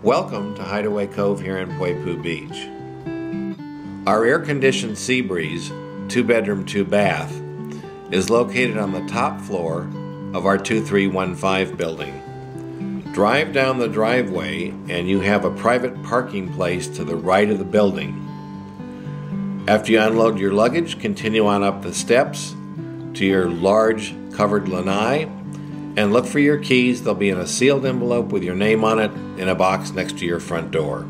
Welcome to Hideaway Cove here in Poipu Beach. Our air-conditioned Seabreeze 2-bedroom, 2-bath is located on the top floor of our 2315 building. Drive down the driveway and you have a private parking place to the right of the building. After you unload your luggage, continue on up the steps to your large covered lanai and look for your keys. They'll be in a sealed envelope with your name on it in a box next to your front door.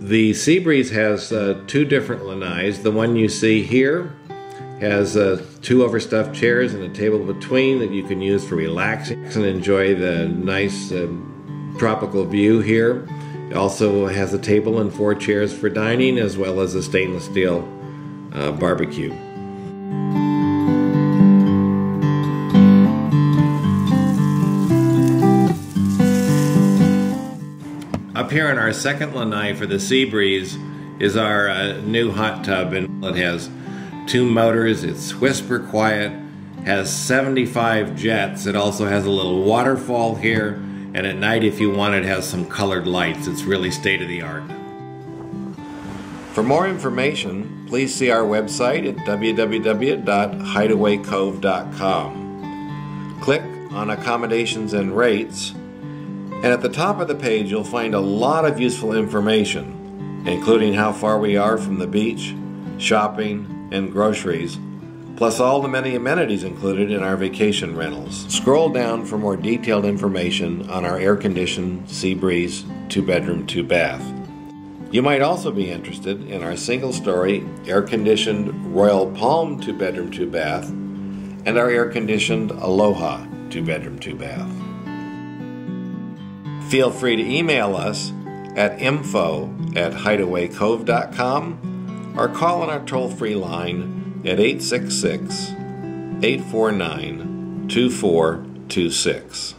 The Seabreeze has two different lanais. The one you see here has two overstuffed chairs and a table between that you can use for relaxing and enjoy the nice tropical view here. It also has a table and 4 chairs for dining, as well as a stainless steel barbecue. Up here in our second lanai for the Seabreeze is our new hot tub, and it has 2 motors. It's whisper quiet, has 75 jets. It also has a little waterfall here, and at night, if you want, it has some colored lights. It's really state-of-the-art. For more information, please see our website at www.hideawaycove.com. Click on Accommodations and Rates, and at the top of the page you'll find a lot of useful information, including how far we are from the beach, shopping, and groceries, plus all the many amenities included in our vacation rentals. Scroll down for more detailed information on our air-conditioned Seabreeze 2-bedroom, 2-bath. You might also be interested in our single-story air-conditioned Royal Palm 2-bedroom, 2-bath and our air-conditioned Aloha 2-bedroom, 2-bath. Feel free to email us at info@hideawaycove.com or call on our toll-free line at 866-849-2426.